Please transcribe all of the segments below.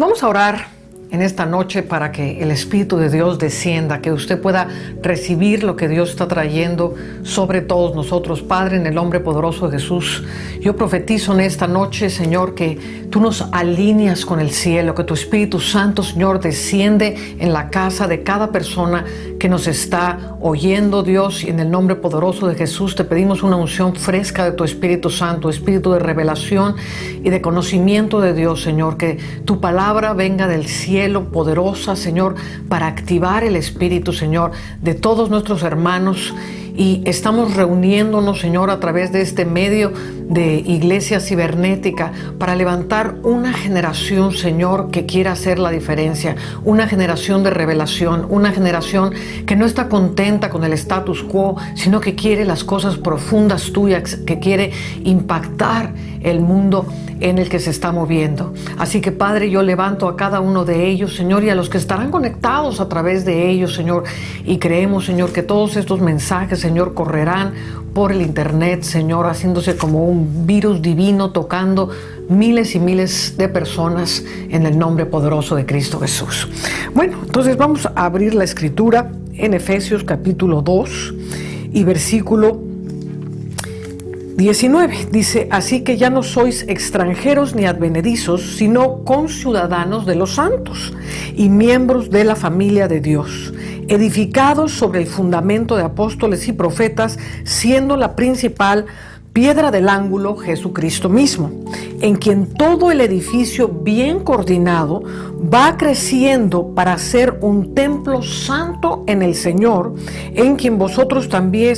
Vamos a orar en esta noche para que el Espíritu de Dios descienda, que usted pueda recibir lo que Dios está trayendo sobre todos nosotros. Padre, en el nombre poderoso de Jesús, yo profetizo en esta noche, Señor, que tú nos alineas con el cielo, que tu Espíritu Santo, Señor, desciende en la casa de cada persona que nos está oyendo, Dios, y en el nombre poderoso de Jesús te pedimos una unción fresca de tu Espíritu Santo, Espíritu de revelación y de conocimiento de Dios, Señor, que tu palabra venga del cielo poderosa, Señor, para activar el Espíritu, Señor, de todos nuestros hermanos. Y estamos reuniéndonos, Señor, a través de este medio de Iglesia Cibernética para levantar una generación, Señor, que quiera hacer la diferencia, una generación de revelación, una generación que no está contenta con el status quo, sino que quiere las cosas profundas tuyas, que quiere impactar el mundo en el que se está moviendo. Así que, Padre, yo levanto a cada uno de ellos, Señor, y a los que estarán conectados a través de ellos, Señor, y creemos, Señor, que todos estos mensajes, Señor, correrán por el internet, Señor, haciéndose como un virus divino, tocando miles y miles de personas en el nombre poderoso de Cristo Jesús. Bueno, entonces vamos a abrir la escritura en Efesios capítulo 2 y versículo 19. Dice: así que ya no sois extranjeros ni advenedizos, sino conciudadanos de los santos y miembros de la familia de Dios, edificados sobre el fundamento de apóstoles y profetas, siendo la principal piedra del ángulo Jesucristo mismo, en quien todo el edificio bien coordinado va creciendo para ser un templo santo en el Señor, en quien vosotros también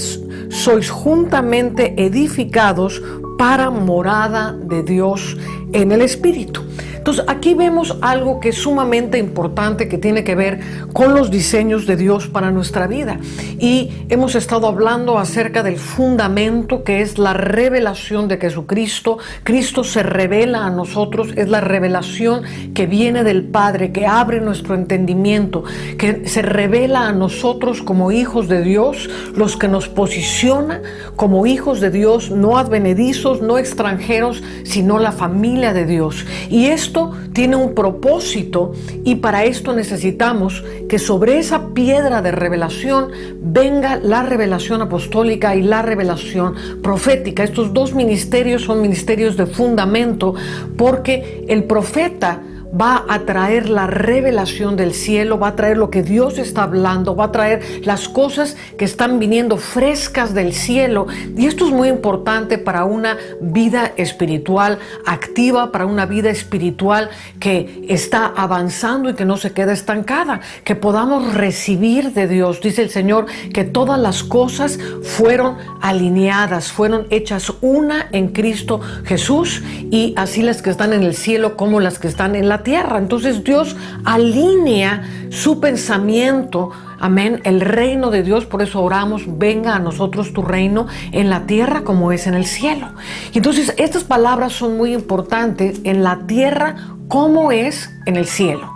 sois juntamente edificados para morada de Dios en el Espíritu. Entonces aquí vemos algo que es sumamente importante, que tiene que ver con los diseños de Dios para nuestra vida. Y hemos estado hablando acerca del fundamento, que es la revelación de Jesucristo. Cristo se revela a nosotros, es la revelación que viene del Padre, que abre nuestro entendimiento, que se revela a nosotros como hijos de Dios, los que nos posiciona como hijos de Dios, no advenedizos, no extranjeros, sino la familia de Dios. Y esto tiene un propósito, y para esto necesitamos que sobre esa piedra de revelación venga la revelación apostólica y la revelación profética. Estos dos ministerios son ministerios de fundamento, porque el profeta va a traer la revelación del cielo, va a traer lo que Dios está hablando, va a traer las cosas que están viniendo frescas del cielo. Y esto es muy importante para una vida espiritual activa, para una vida espiritual que está avanzando y que no se queda estancada, que podamos recibir de Dios. Dice el Señor que todas las cosas fueron alineadas, fueron hechas una en Cristo Jesús, y así las que están en el cielo como las que están en la tierra. Entonces Dios alinea su pensamiento, amén, el reino de Dios. Por eso oramos: venga a nosotros tu reino en la tierra como es en el cielo. Y entonces estas palabras son muy importantes: en la tierra como es en el cielo.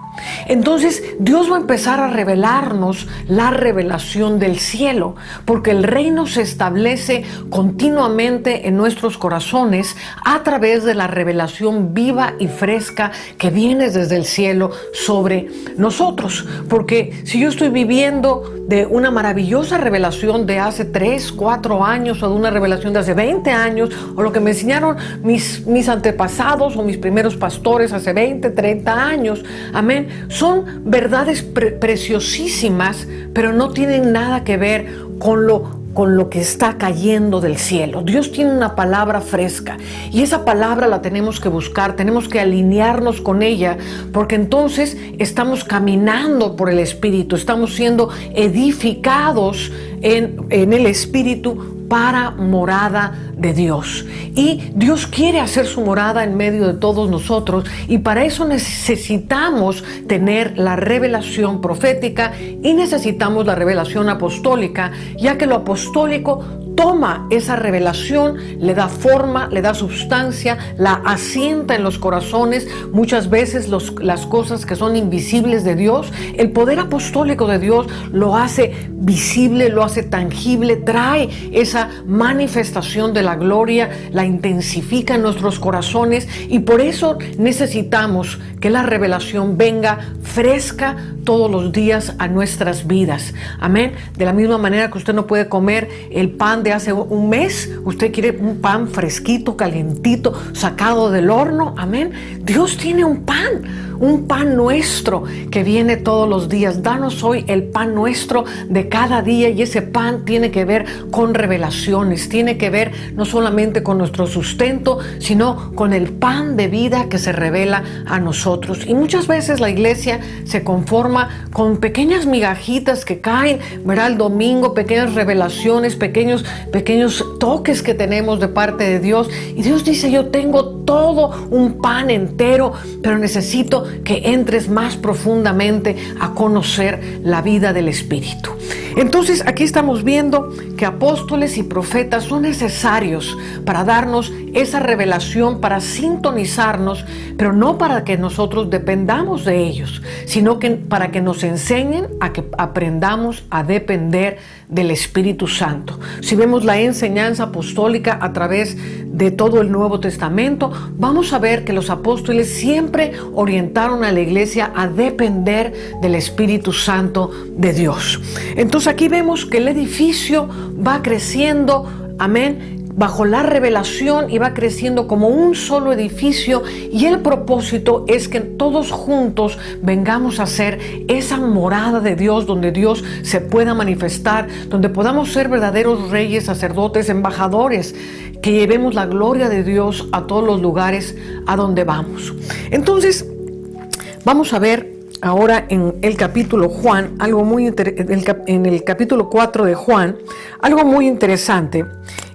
Entonces Dios va a empezar a revelarnos la revelación del cielo, porque el reino se establece continuamente en nuestros corazones a través de la revelación viva y fresca que viene desde el cielo sobre nosotros. Porque si yo estoy viviendo de una maravillosa revelación de hace 3, 4 años, o de una revelación de hace 20 años, o lo que me enseñaron mis antepasados o mis primeros pastores hace 20, 30 años, amén, son verdades preciosísimas, pero no tienen nada que ver con lo que está cayendo del cielo. Dios tiene una palabra fresca, y esa palabra la tenemos que buscar, tenemos que alinearnos con ella, porque entonces estamos caminando por el Espíritu, estamos siendo edificados en el Espíritu para morada de Dios. Y Dios quiere hacer su morada en medio de todos nosotros, y para eso necesitamos tener la revelación profética y necesitamos la revelación apostólica, ya que lo apostólico toma esa revelación, le da forma, le da sustancia, la asienta en los corazones. Muchas veces las cosas que son invisibles de Dios, el poder apostólico de Dios lo hace visible, lo hace tangible, trae esa manifestación de la gloria, la intensifica en nuestros corazones, y por eso necesitamos que la revelación venga fresca todos los días a nuestras vidas. Amén. De la misma manera que usted no puede comer el pan de hace un mes, usted quiere un pan fresquito, calientito, sacado del horno. Amén. Dios tiene un pan nuestro que viene todos los días. Danos hoy el pan nuestro de cada día, y ese pan tiene que ver con revelaciones, tiene que ver no solamente con nuestro sustento, sino con el pan de vida que se revela a nosotros. Y muchas veces la iglesia se conforma con pequeñas migajitas que caen, ¿verdad? El domingo, pequeñas revelaciones, pequeños toques que tenemos de parte de Dios. Y Dios dice: yo tengo todo un pan entero, pero necesito que entres más profundamente a conocer la vida del Espíritu. Entonces aquí estamos viendo que apóstoles y profetas son necesarios para darnos esa revelación, para sintonizarnos, pero no para que nosotros dependamos de ellos, sino que para que nos enseñen a que aprendamos a depender del Espíritu Santo. Si vemos la enseñanza apostólica a través de todo el Nuevo Testamento, vamos a ver que los apóstoles siempre orientaron a la iglesia a depender del Espíritu Santo de Dios. Entonces aquí vemos que el edificio va creciendo, amén, bajo la revelación, y va creciendo como un solo edificio, y el propósito es que todos juntos vengamos a ser esa morada de Dios, donde Dios se pueda manifestar, donde podamos ser verdaderos reyes, sacerdotes, embajadores, que llevemos la gloria de Dios a todos los lugares a donde vamos. Entonces vamos a ver ahora en el capítulo Juan, en el capítulo 4 de Juan, algo muy interesante.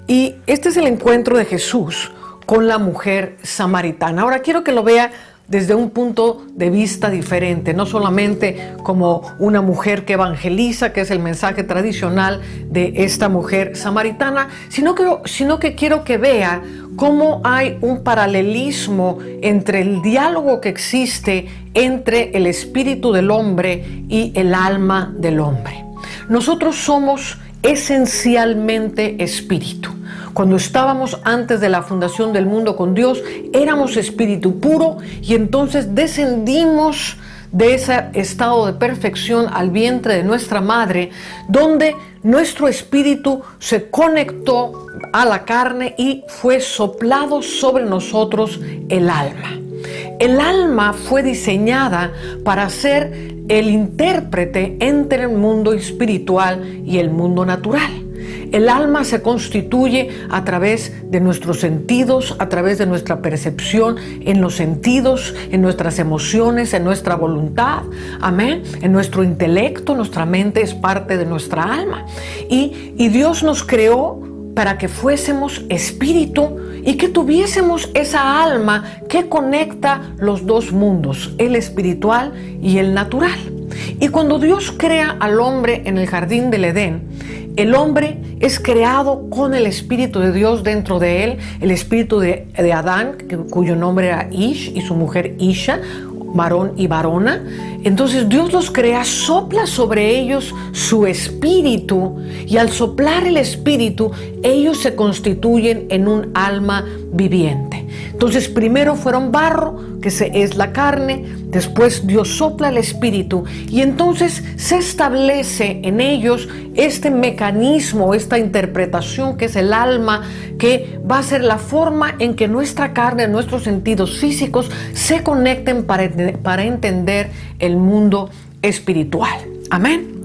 Y este es el encuentro de Jesús con la mujer samaritana. Ahora quiero que lo vea desde un punto de vista diferente, no solamente como una mujer que evangeliza, que es el mensaje tradicional de esta mujer samaritana, sino que quiero que vea cómo hay un paralelismo entre el diálogo que existe entre el espíritu del hombre y el alma del hombre. Nosotros somos esencialmente espíritu. Cuando estábamos antes de la fundación del mundo con Dios, éramos espíritu puro, y entonces descendimos de ese estado de perfección al vientre de nuestra madre, donde nuestro espíritu se conectó a la carne y fue soplado sobre nosotros el alma. El alma fue diseñada para ser el intérprete entre el mundo espiritual y el mundo natural. El alma se constituye a través de nuestros sentidos, a través de nuestra percepción en los sentidos, en nuestras emociones, en nuestra voluntad, amén, en nuestro intelecto. Nuestra mente es parte de nuestra alma. Y Dios nos creó para que fuésemos espíritu y que tuviésemos esa alma que conecta los dos mundos, el espiritual y el natural. Y cuando Dios crea al hombre en el jardín del Edén, el hombre es creado con el Espíritu de Dios dentro de él, el espíritu de Adán, cuyo nombre era Ish, y su mujer Isha, varón y varona. Entonces Dios los crea, sopla sobre ellos su espíritu, y al soplar el espíritu, ellos se constituyen en un alma viviente. Entonces primero fueron barro, que es la carne, después Dios sopla el espíritu, y entonces se establece en ellos este mecanismo, esta interpretación que es el alma, que va a ser la forma en que nuestra carne, nuestros sentidos físicos se conecten para entender el mundo espiritual. Amén.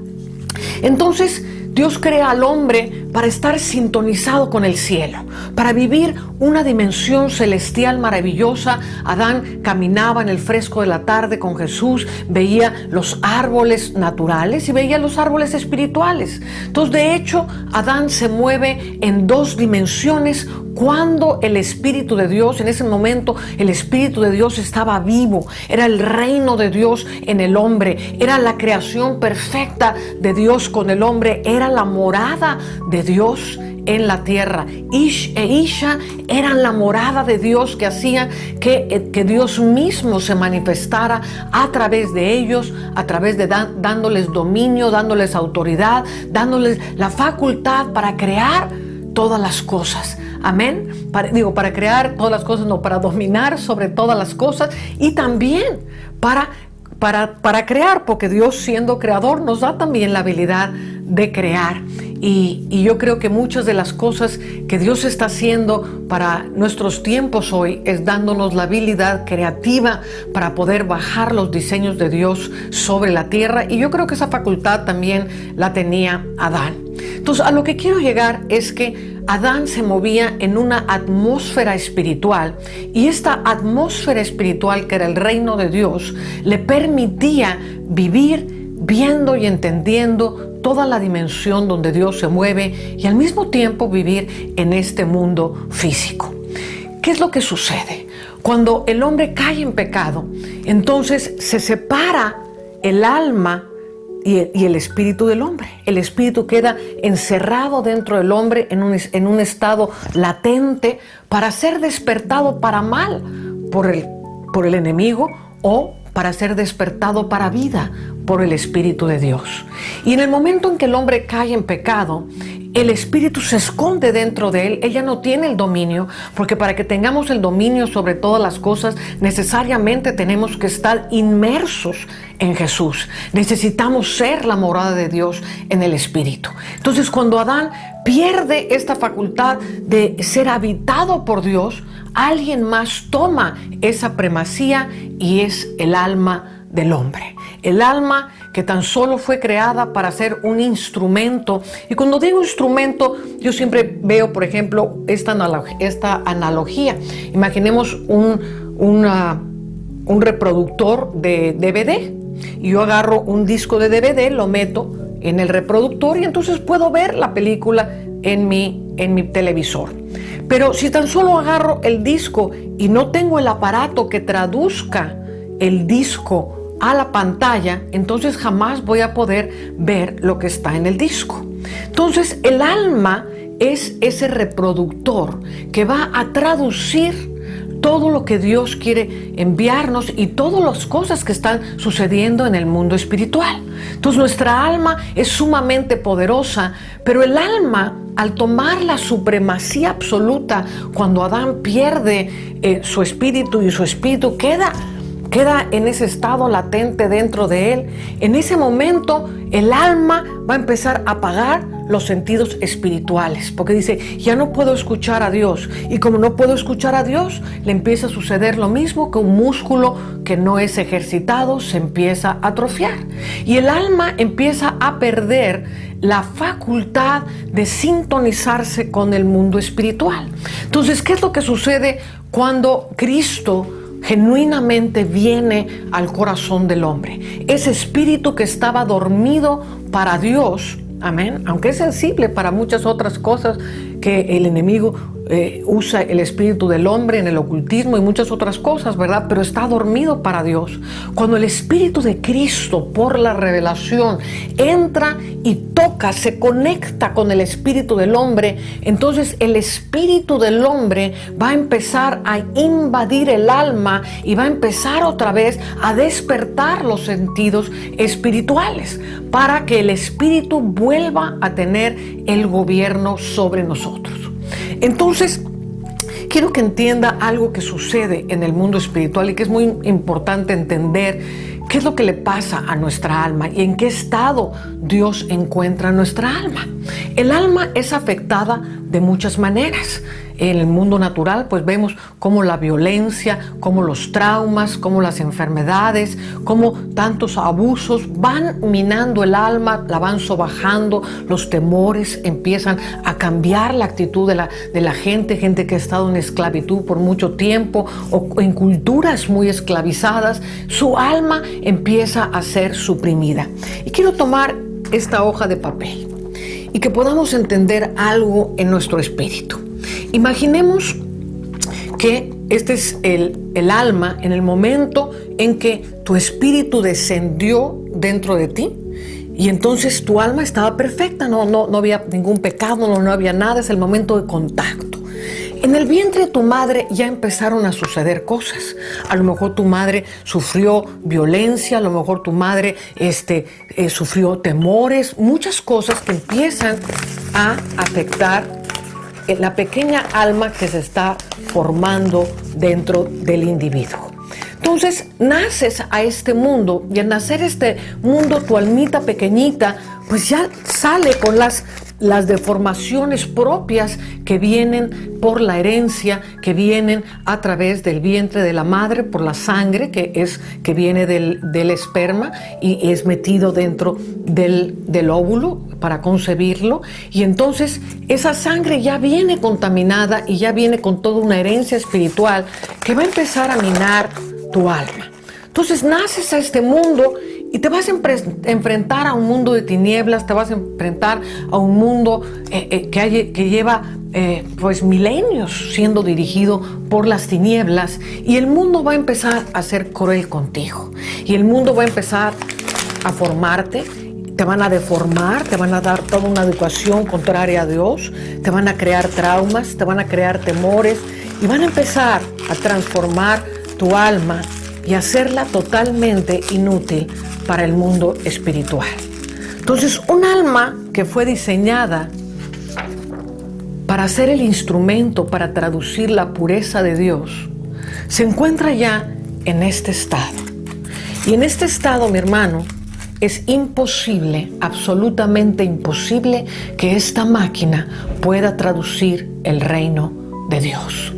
Entonces Dios crea al hombre para estar sintonizado con el cielo, para vivir una dimensión celestial maravillosa. Adán caminaba en el fresco de la tarde con Jesús, veía los árboles naturales y veía los árboles espirituales. Entonces, de hecho, Adán se mueve en dos dimensiones cuando el Espíritu de Dios, en ese momento, el Espíritu de Dios estaba vivo. Era el reino de Dios en el hombre, era la creación perfecta de Dios con el hombre, era la morada de Dios en la tierra. Ish e Isha eran la morada de Dios que hacía que Dios mismo se manifestara a través de ellos, a través de dándoles dominio, dándoles autoridad, dándoles la facultad para crear todas las cosas. Amén. Para crear todas las cosas, no, para dominar sobre todas las cosas, y también para crear, porque Dios, siendo creador, nos da también la habilidad de crear. Y yo creo que muchas de las cosas que Dios está haciendo para nuestros tiempos hoy es dándonos la habilidad creativa para poder bajar los diseños de Dios sobre la tierra. Y yo creo que esa facultad también la tenía Adán. Entonces, a lo que quiero llegar es que Adán se movía en una atmósfera espiritual, y esta atmósfera espiritual, que era el reino de Dios, le permitía vivir viendo y entendiendo toda la dimensión donde Dios se mueve, y al mismo tiempo vivir en este mundo físico. ¿Qué es lo que sucede? Cuando el hombre cae en pecado, entonces se separa el alma y el espíritu del hombre. El espíritu queda encerrado dentro del hombre en un estado latente para ser despertado para mal por el enemigo, o para ser despertado para vida por el Espíritu de Dios. Y en el momento en que el hombre cae en pecado, el espíritu se esconde dentro de él. Ella no tiene el dominio, porque para que tengamos el dominio sobre todas las cosas, necesariamente tenemos que estar inmersos en Jesús. Necesitamos ser la morada de Dios en el espíritu. Entonces, cuando Adán pierde esta facultad de ser habitado por Dios, alguien más toma esa primacía, y es el alma del hombre. El alma que tan solo fue creada para ser un instrumento. Y cuando digo instrumento, yo siempre veo, por ejemplo, esta analogía. Imaginemos un reproductor de DVD. Y yo agarro un disco de DVD, lo meto en el reproductor, y entonces puedo ver la película en mi televisor. Pero si tan solo agarro el disco y no tengo el aparato que traduzca el disco a la pantalla, entonces jamás voy a poder ver lo que está en el disco. Entonces, el alma es ese reproductor que va a traducir todo lo que Dios quiere enviarnos y todas las cosas que están sucediendo en el mundo espiritual. Entonces, nuestra alma es sumamente poderosa, pero el alma, al tomar la supremacía absoluta, cuando Adán pierde su espíritu, y su espíritu queda en ese estado latente dentro de él, en ese momento el alma va a empezar a apagar los sentidos espirituales, porque dice, ya no puedo escuchar a Dios. Y como no puedo escuchar a Dios, le empieza a suceder lo mismo que un músculo que no es ejercitado se empieza a atrofiar. Y el alma empieza a perder la facultad de sintonizarse con el mundo espiritual. Entonces, ¿qué es lo que sucede cuando Cristo genuinamente viene al corazón del hombre? Ese espíritu que estaba dormido para Dios, amén, aunque es sensible para muchas otras cosas que el enemigo usa el espíritu del hombre en el ocultismo y muchas otras cosas, ¿verdad? Pero está dormido para Dios. Cuando el Espíritu de Cristo, por la revelación, entra y toca, se conecta con el espíritu del hombre, entonces el espíritu del hombre va a empezar a invadir el alma y va a empezar otra vez a despertar los sentidos espirituales para que el espíritu vuelva a tener el gobierno sobre nosotros. Entonces, quiero que entienda algo que sucede en el mundo espiritual y que es muy importante entender qué es lo que le pasa a nuestra alma y en qué estado Dios encuentra nuestra alma. El alma es afectada de muchas maneras. En el mundo natural, pues vemos cómo la violencia, cómo los traumas, cómo las enfermedades, cómo tantos abusos van minando el alma, la van sobajando, los temores empiezan a cambiar la actitud de la gente que ha estado en esclavitud por mucho tiempo o en culturas muy esclavizadas. Su alma empieza a ser suprimida. Y quiero tomar esta hoja de papel y que podamos entender algo en nuestro espíritu. Imaginemos que este es el alma en el momento en que tu espíritu descendió dentro de ti Y entonces tu alma estaba perfecta, no había ningún pecado, no había nada, es el momento de contacto. En el vientre de tu madre ya empezaron a suceder cosas. A lo mejor tu madre sufrió violencia, a lo mejor tu madre sufrió temores, muchas cosas que empiezan a afectar la pequeña alma que se está formando dentro del individuo. Entonces naces a este mundo y al nacer este mundo tu almita pequeñita pues ya sale con las deformaciones propias que vienen por la herencia, que vienen a través del vientre de la madre, por la sangre que viene del esperma y es metido dentro del óvulo para concebirlo. Y entonces esa sangre ya viene contaminada y ya viene con toda una herencia espiritual que va a empezar a minar tu alma. Entonces naces a este mundo y te vas a enfrentar a un mundo de tinieblas, te vas a enfrentar a un mundo que lleva pues milenios siendo dirigido por las tinieblas, y el mundo va a empezar a ser cruel contigo y el mundo va a empezar a formarte. Te van a deformar, te van a dar toda una educación contraria a Dios, te van a crear traumas, te van a crear temores y van a empezar a transformar tu alma y hacerla totalmente inútil para el mundo espiritual. Entonces, un alma que fue diseñada para ser el instrumento para traducir la pureza de Dios, se encuentra ya en este estado. Y en este estado, mi hermano, es imposible, absolutamente imposible, que esta máquina pueda traducir el reino de Dios.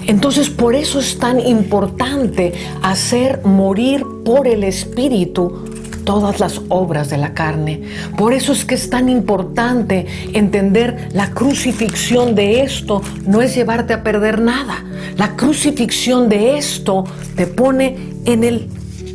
Entonces, por eso es tan importante hacer morir por el Espíritu todas las obras de la carne. Por eso es que es tan importante entender la crucifixión de esto. No es llevarte a perder nada. La crucifixión de esto te pone en el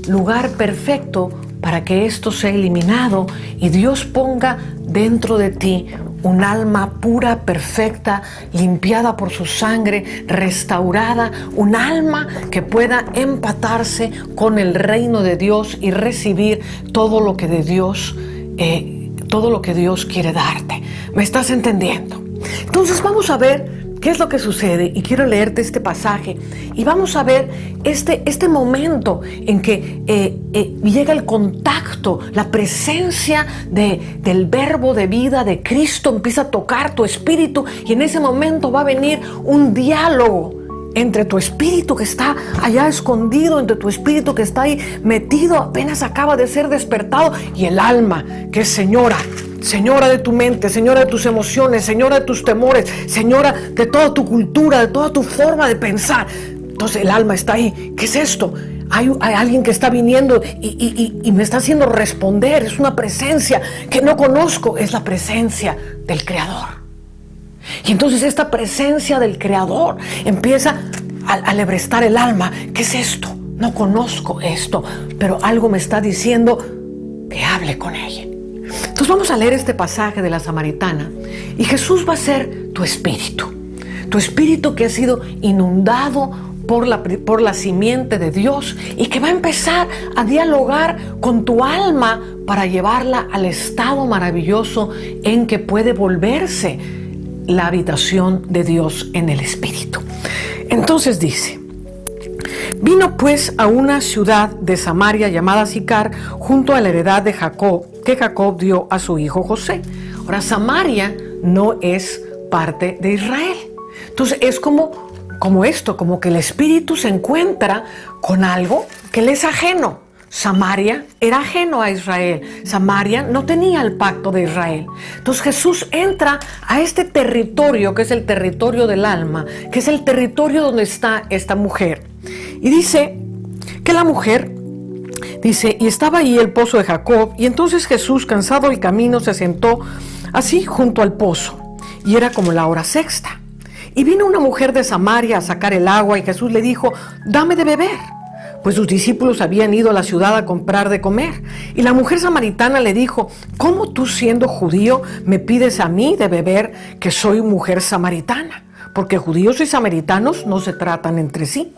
lugar perfecto para que esto sea eliminado y Dios ponga dentro de ti un alma pura, perfecta, limpiada por su sangre, restaurada, un alma que pueda empatarse con el reino de Dios y recibir todo lo que de Dios, todo lo que Dios quiere darte. ¿Me estás entendiendo? Entonces vamos a ver qué es lo que sucede, y quiero leerte este pasaje y vamos a ver este momento en que llega el contacto, la presencia del verbo de vida de Cristo empieza a tocar tu espíritu, y en ese momento va a venir un diálogo entre tu espíritu que está allá escondido, entre tu espíritu que está ahí metido, apenas acaba de ser despertado, y el alma que es señora de tu mente, señora de tus emociones, señora de tus temores, señora de toda tu cultura, de toda tu forma de pensar. Entonces el alma está ahí. ¿Qué es esto? Hay alguien que está viniendo y me está haciendo responder. Es una presencia que no conozco, es la presencia del Creador. Y entonces esta presencia del Creador empieza a alebrestar el alma. ¿Qué es esto? No conozco esto, pero algo me está diciendo que hable con ella. Entonces vamos a leer este pasaje de la Samaritana, y Jesús va a ser tu espíritu que ha sido inundado por la simiente de Dios y que va a empezar a dialogar con tu alma para llevarla al estado maravilloso en que puede volverse la habitación de Dios en el espíritu. Entonces dice: vino pues a una ciudad de Samaria llamada Sicar, junto a la heredad de Jacob, que Jacob dio a su hijo José. Ahora, Samaria no es parte de Israel. Entonces es como que el espíritu se encuentra con algo que le es ajeno. Samaria era ajeno a Israel. Samaria no tenía el pacto de Israel. Entonces Jesús entra a este territorio que es el territorio del alma, que es el territorio donde está esta mujer. Y dice que la mujer, dice, y estaba ahí el pozo de Jacob, y entonces Jesús, cansado del camino, se sentó así junto al pozo, y era como la hora sexta. Y vino una mujer de Samaria a sacar el agua, y Jesús le dijo: dame de beber. Pues sus discípulos habían ido a la ciudad a comprar de comer. Y la mujer samaritana le dijo: ¿cómo tú, siendo judío, me pides a mí de beber, que soy mujer samaritana? Porque judíos y samaritanos no se tratan entre sí.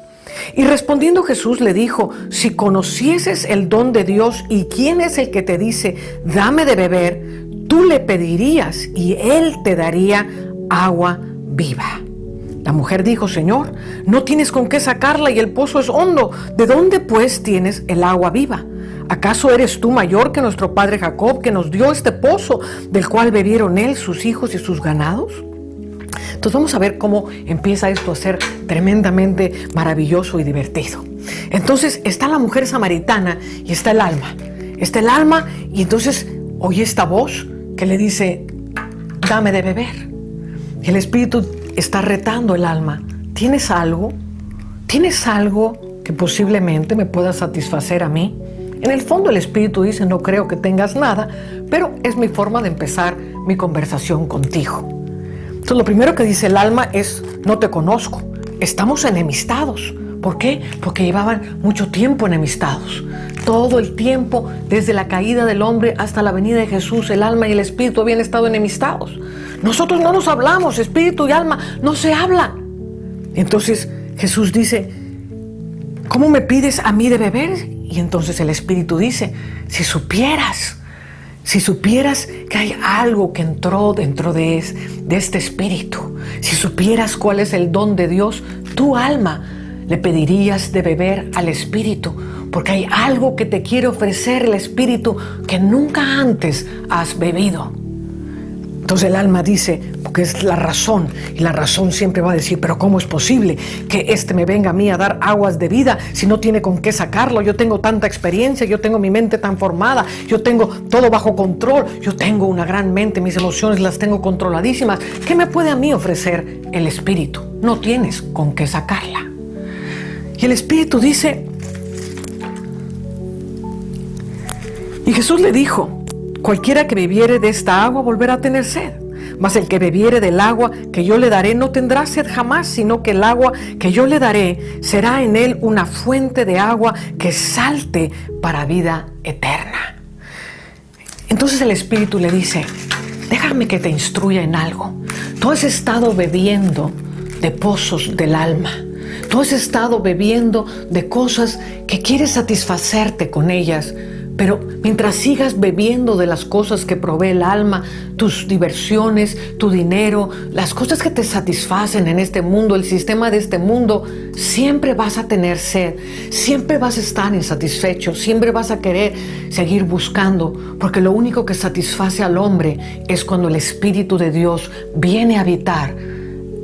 Y respondiendo Jesús le dijo: si conocieses el don de Dios y quién es el que te dice, dame de beber, tú le pedirías y él te daría agua viva. La mujer dijo: Señor, no tienes con qué sacarla y el pozo es hondo. ¿De dónde pues tienes el agua viva? ¿Acaso eres tú mayor que nuestro padre Jacob, que nos dio este pozo, del cual bebieron él, sus hijos y sus ganados? Entonces vamos a ver cómo empieza esto a ser tremendamente maravilloso y divertido. Entonces está la mujer samaritana y está el alma. Está el alma y entonces oye esta voz que le dice: dame de beber. Y el Espíritu está retando el alma. ¿Tienes algo? ¿Tienes algo que posiblemente me pueda satisfacer a mí? En el fondo el Espíritu dice: no creo que tengas nada, pero es mi forma de empezar mi conversación contigo. Entonces lo primero que dice el alma es: no te conozco, estamos enemistados. ¿Por qué? Porque llevaban mucho tiempo enemistados. Todo el tiempo, desde la caída del hombre hasta la venida de Jesús, el alma y el espíritu habían estado enemistados. Nosotros no nos hablamos, espíritu y alma no se hablan. Entonces Jesús dice: ¿cómo me pides a mí de beber? Y entonces el espíritu dice: si supieras que hay algo que entró dentro de este espíritu, si supieras cuál es el don de Dios, tu alma le pedirías de beber al espíritu, porque hay algo que te quiere ofrecer el espíritu que nunca antes has bebido. Entonces el alma dice, porque es la razón, y la razón siempre va a decir: pero ¿cómo es posible que me venga a mí a dar aguas de vida si no tiene con qué sacarlo? Yo tengo tanta experiencia, yo tengo mi mente tan formada, yo tengo todo bajo control, yo tengo una gran mente, mis emociones las tengo controladísimas. ¿Qué me puede a mí ofrecer el espíritu? No tienes con qué sacarla. Y el espíritu dice, y Jesús le dijo: cualquiera que bebiere de esta agua volverá a tener sed, mas el que bebiere del agua que yo le daré no tendrá sed jamás, sino que el agua que yo le daré será en él una fuente de agua que salte para vida eterna. Entonces el Espíritu le dice: déjame que te instruya en algo. Tú has estado bebiendo de pozos del alma. Tú has estado bebiendo de cosas que quieres satisfacerte con ellas. Pero mientras sigas bebiendo de las cosas que provee el alma, tus diversiones, tu dinero, las cosas que te satisfacen en este mundo, el sistema de este mundo, siempre vas a tener sed, siempre vas a estar insatisfecho, siempre vas a querer seguir buscando, porque lo único que satisface al hombre es cuando el Espíritu de Dios viene a habitar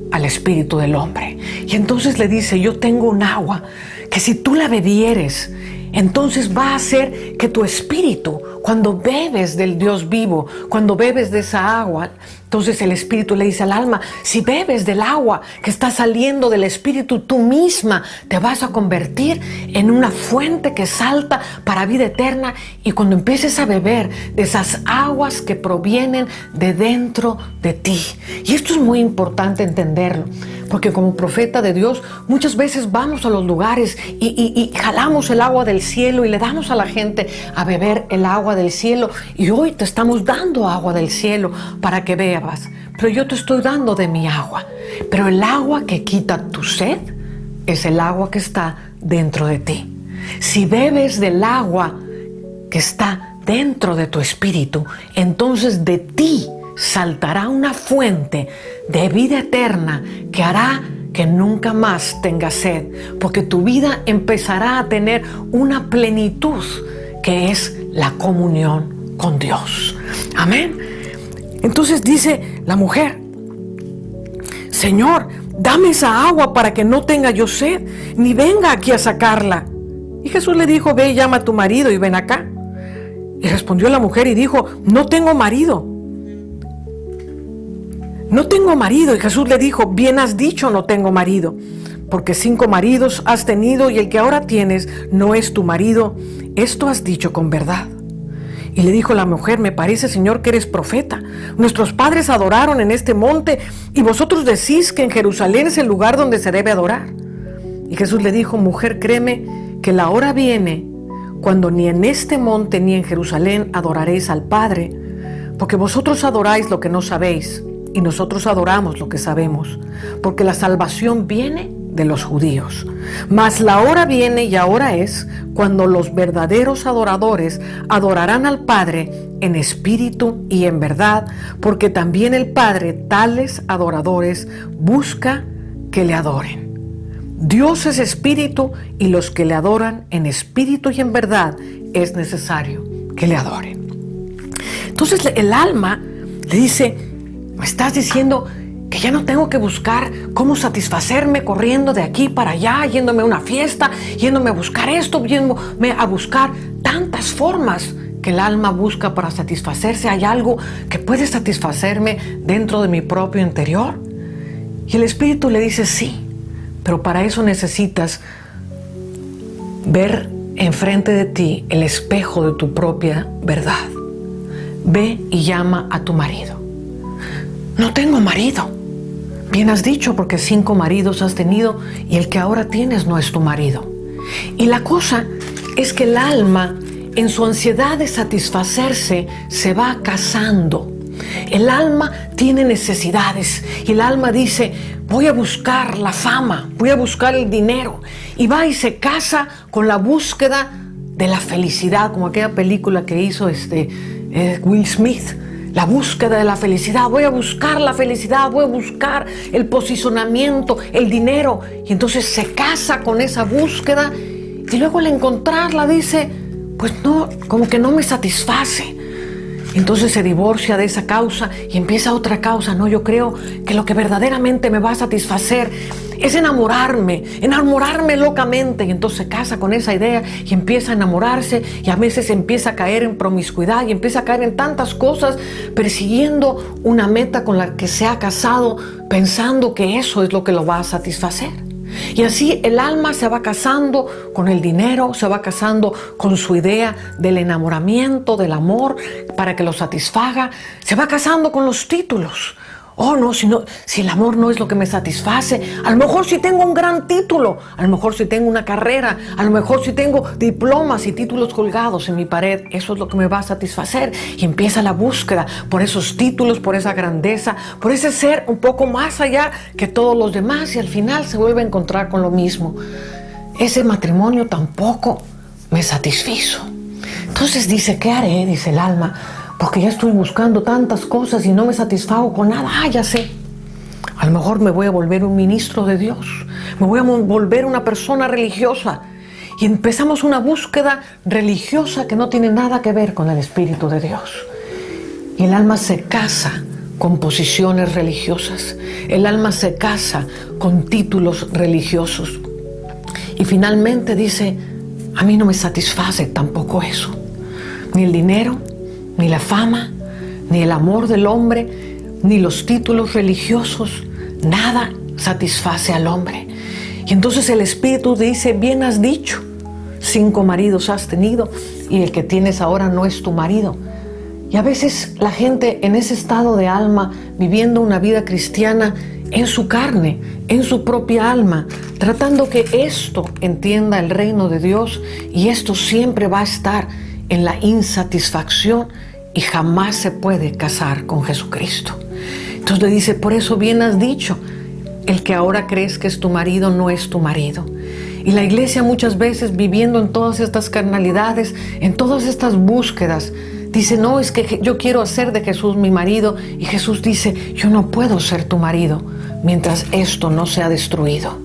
al espíritu del hombre. Y entonces le dice: yo tengo un agua que si tú la bebieres, entonces va a hacer que tu espíritu, cuando bebes del Dios vivo, cuando bebes de esa agua, entonces el espíritu le dice al alma: si bebes del agua que está saliendo del espíritu, tú misma te vas a convertir en una fuente que salta para vida eterna. Y cuando empieces a beber de esas aguas que provienen de dentro de ti. Y esto es muy importante entenderlo, porque como profeta de Dios muchas veces vamos a los lugares y jalamos el agua del cielo y le damos a la gente a beber el agua del cielo. Y hoy te estamos dando agua del cielo para que bebas, pero yo te estoy dando de mi agua. Pero el agua que quita tu sed es el agua que está dentro de ti. Si bebes del agua que está dentro de tu espíritu, entonces de ti saltará una fuente de vida eterna que hará que nunca más tengas sed, porque tu vida empezará a tener una plenitud que es la comunión con Dios. Amén. Entonces dice la mujer: Señor, dame esa agua para que no tenga yo sed, ni venga aquí a sacarla. Y Jesús le dijo: ve y llama a tu marido y ven acá. Y respondió la mujer y dijo: no tengo marido. No tengo marido. Y Jesús le dijo: bien has dicho, no tengo marido, porque 5 maridos has tenido y el que ahora tienes no es tu marido. Esto has dicho con verdad. Y le dijo la mujer: me parece, Señor, que eres profeta. Nuestros padres adoraron en este monte y vosotros decís que en Jerusalén es el lugar donde se debe adorar. Y Jesús le dijo: mujer, créeme que la hora viene cuando ni en este monte ni en Jerusalén adoraréis al Padre, porque vosotros adoráis lo que no sabéis y nosotros adoramos lo que sabemos, porque la salvación viene de los judíos. Mas la hora viene y ahora es cuando los verdaderos adoradores adorarán al Padre en espíritu y en verdad, porque también el Padre tales adoradores busca que le adoren. Dios es espíritu y los que le adoran en espíritu y en verdad es necesario que le adoren. Entonces el alma le dice, me estás diciendo que ya no tengo que buscar cómo satisfacerme corriendo de aquí para allá, yéndome a una fiesta, yéndome a buscar esto, yéndome a buscar tantas formas que el alma busca para satisfacerse. Hay algo que puede satisfacerme dentro de mi propio interior. Y el espíritu le dice sí, pero para eso necesitas ver enfrente de ti el espejo de tu propia verdad. Ve y llama a tu marido. No tengo marido. Bien has dicho, porque 5 maridos has tenido y el que ahora tienes no es tu marido. Y la cosa es que el alma, en su ansiedad de satisfacerse, se va casando. El alma tiene necesidades y el alma dice, voy a buscar la fama, voy a buscar el dinero, y va y se casa con la búsqueda de la felicidad, como aquella película que hizo Will Smith, la búsqueda de la felicidad. Voy a buscar la felicidad, voy a buscar el posicionamiento, el dinero, y entonces se casa con esa búsqueda y luego al encontrarla dice, pues no, como que no me satisface. Entonces se divorcia de esa causa y empieza otra causa. No, yo creo que lo que verdaderamente me va a satisfacer es enamorarme locamente. Y entonces se casa con esa idea y empieza a enamorarse, y a veces empieza a caer en promiscuidad y empieza a caer en tantas cosas, persiguiendo una meta con la que se ha casado, pensando que eso es lo que lo va a satisfacer. Y así el alma se va casando con el dinero, se va casando con su idea del enamoramiento, del amor, para que lo satisfaga. Se va casando con los títulos. Oh, no, si el amor no es lo que me satisface, a lo mejor si tengo un gran título, a lo mejor si tengo una carrera, a lo mejor si tengo diplomas y títulos colgados en mi pared, eso es lo que me va a satisfacer. Y empieza la búsqueda por esos títulos, por esa grandeza, por ese ser un poco más allá que todos los demás, y al final se vuelve a encontrar con lo mismo. Ese matrimonio tampoco me satisfizo. Entonces dice, ¿qué haré? Dice el alma. Porque ya estoy buscando tantas cosas y no me satisfago con nada. Ya sé. A lo mejor me voy a volver un ministro de Dios. Me voy a volver una persona religiosa. Y empezamos una búsqueda religiosa que no tiene nada que ver con el Espíritu de Dios. Y el alma se casa con posiciones religiosas. El alma se casa con títulos religiosos. Y finalmente dice, a mí no me satisface tampoco eso. Ni el dinero, ni la fama, ni el amor del hombre, ni los títulos religiosos, nada satisface al hombre. Y entonces el Espíritu dice, bien has dicho, 5 maridos has tenido y el que tienes ahora no es tu marido. Y a veces la gente en ese estado de alma, viviendo una vida cristiana en su carne, en su propia alma, tratando que esto entienda el reino de Dios, y esto siempre va a estar en la insatisfacción y jamás se puede casar con Jesucristo. Entonces le dice, por eso bien has dicho, el que ahora crees que es tu marido no es tu marido. Y la iglesia muchas veces, viviendo en todas estas carnalidades, en todas estas búsquedas, dice, no, es que yo quiero hacer de Jesús mi marido, y Jesús dice, yo no puedo ser tu marido mientras esto no sea destruido.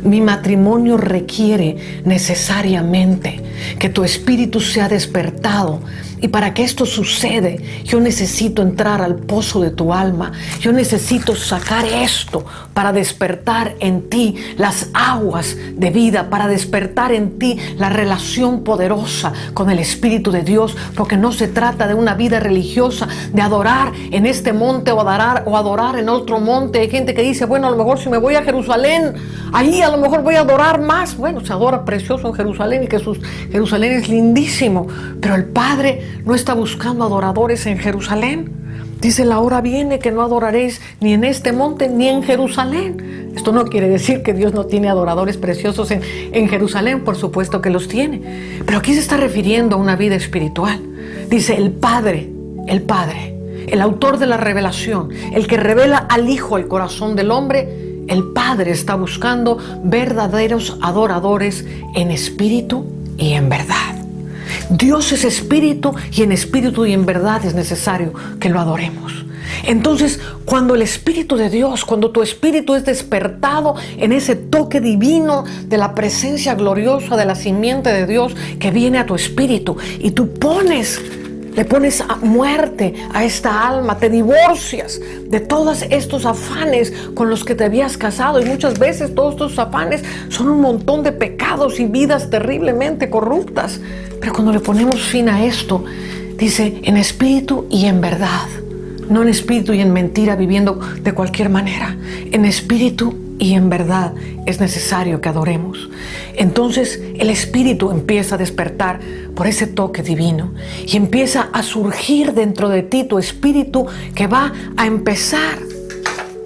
Mi matrimonio requiere necesariamente que tu espíritu sea despertado, y para que esto sucede, yo necesito entrar al pozo de tu alma. Yo necesito sacar esto para despertar en ti las aguas de vida, para despertar en ti la relación poderosa con el Espíritu de Dios, porque no se trata de una vida religiosa, de adorar en este monte o adorar en otro monte. Hay gente que dice, bueno, a lo mejor si me voy a Jerusalén, ahí a lo mejor voy a adorar más. Bueno, se adora precioso en Jerusalén, y Jerusalén es lindísimo, pero el Padre no está buscando adoradores en Jerusalén. Dice, la hora viene que no adoraréis ni en este monte ni en Jerusalén. Esto no quiere decir que Dios no tiene adoradores preciosos en Jerusalén, por supuesto que los tiene. Pero aquí se está refiriendo a una vida espiritual. Dice, el Padre, el autor de la revelación, el que revela al Hijo al corazón del hombre, el Padre está buscando verdaderos adoradores en espíritu y en verdad. Dios es espíritu y en espíritu y en verdad es necesario que lo adoremos. Entonces, cuando el Espíritu de Dios, cuando tu espíritu es despertado en ese toque divino de la presencia gloriosa de la simiente de Dios que viene a tu espíritu y tú le pones a muerte a esta alma, te divorcias de todos estos afanes con los que te habías casado, y muchas veces todos estos afanes son un montón de pecados y vidas terriblemente corruptas. Pero cuando le ponemos fin a esto, dice en espíritu y en verdad, no en espíritu y en mentira viviendo de cualquier manera, en espíritu y en verdad es necesario que adoremos. Entonces el espíritu empieza a despertar por ese toque divino y empieza a surgir dentro de ti tu espíritu que va a empezar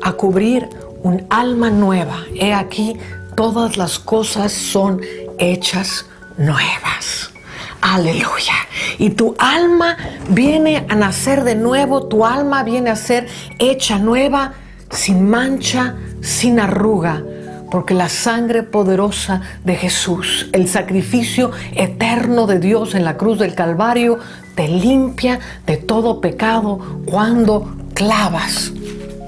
a cubrir un alma nueva. He aquí, todas las cosas son hechas nuevas. Aleluya. Y tu alma viene a nacer de nuevo, tu alma viene a ser hecha nueva, sin mancha, sin arruga, porque la sangre poderosa de Jesús, el sacrificio eterno de Dios en la cruz del Calvario, te limpia de todo pecado cuando clavas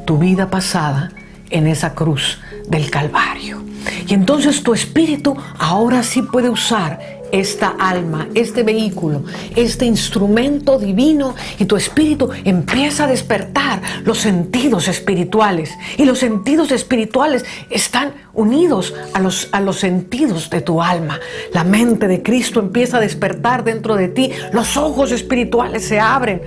tu vida pasada en esa cruz del Calvario. Y entonces tu espíritu ahora sí puede usar esta alma, este vehículo, este instrumento divino, y tu espíritu empieza a despertar los sentidos espirituales, y los sentidos espirituales están unidos a los sentidos de tu alma. La mente de Cristo empieza a despertar dentro de ti, los ojos espirituales se abren.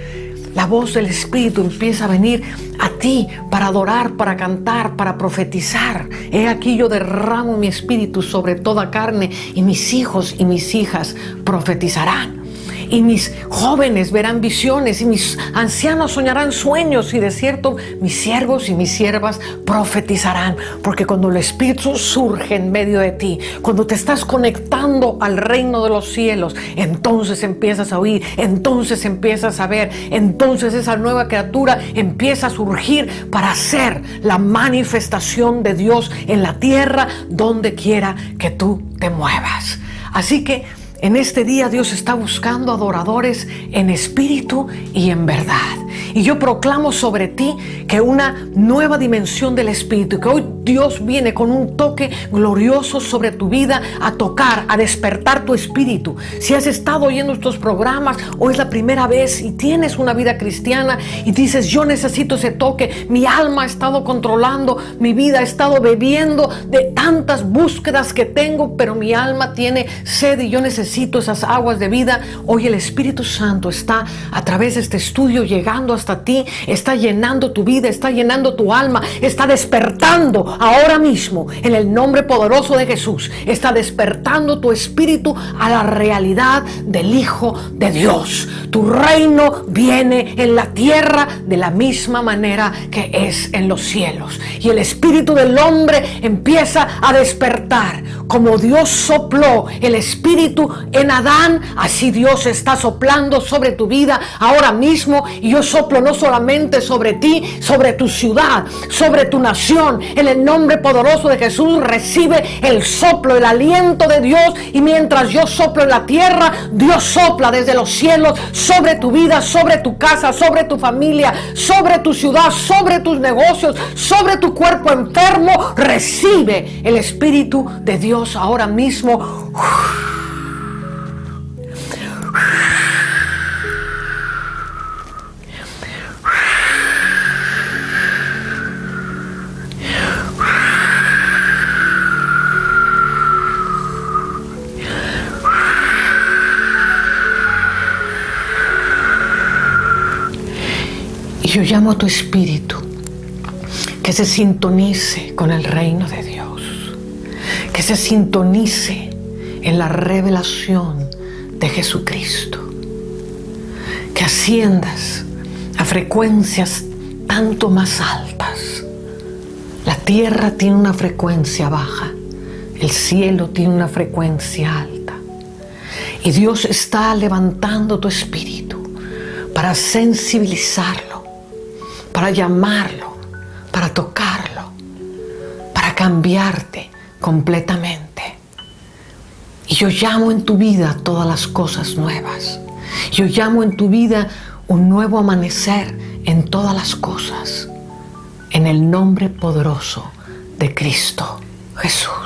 La voz del Espíritu empieza a venir a ti para adorar, para cantar, para profetizar. He aquí yo derramo mi espíritu sobre toda carne y mis hijos y mis hijas profetizarán. Y mis jóvenes verán visiones y mis ancianos soñarán sueños, y de cierto mis siervos y mis siervas profetizarán. Porque cuando el Espíritu surge en medio de ti, cuando te estás conectando al reino de los cielos, entonces empiezas a oír, entonces empiezas a ver, entonces esa nueva criatura empieza a surgir para ser la manifestación de Dios en la tierra, donde quiera que tú te muevas. Así que en este día Dios está buscando adoradores en espíritu y en verdad. Y yo proclamo sobre ti que una nueva dimensión del espíritu, que hoy Dios viene con un toque glorioso sobre tu vida a tocar, a despertar tu espíritu. Si has estado oyendo estos programas o es la primera vez y tienes una vida cristiana y dices, yo necesito ese toque, mi alma ha estado controlando, mi vida ha estado bebiendo de tantas búsquedas que tengo, pero mi alma tiene sed y yo necesito esas aguas de vida. Hoy el Espíritu Santo está a través de este estudio llegando hasta ti, está llenando tu vida, está llenando tu alma, está despertando ahora mismo en el nombre poderoso de Jesús, está despertando tu espíritu a la realidad del Hijo de Dios. Tu reino viene en la tierra de la misma manera que es en los cielos, y el espíritu del hombre empieza a despertar. Como Dios sopló el espíritu en Adán, así Dios está soplando sobre tu vida ahora mismo, y yo soplo no solamente sobre ti, sobre tu ciudad, sobre tu nación. En el nombre poderoso de Jesús recibe el soplo, el aliento de Dios, y mientras yo soplo en la tierra, Dios sopla desde los cielos sobre tu vida, sobre tu casa, sobre tu familia, sobre tu ciudad, sobre tus negocios, sobre tu cuerpo enfermo. Recibe el Espíritu de Dios ahora mismo. Yo llamo a tu espíritu que se sintonice con el reino de Dios, que se sintonice en la revelación de Jesucristo, que asciendas a frecuencias tanto más altas. La tierra tiene una frecuencia baja, el cielo tiene una frecuencia alta, y Dios está levantando tu espíritu para sensibilizarlo, para llamarlo, para tocarlo, cambiarte completamente. Y yo llamo en tu vida todas las cosas nuevas. Yo llamo en tu vida un nuevo amanecer en todas las cosas. En el nombre poderoso de Cristo Jesús.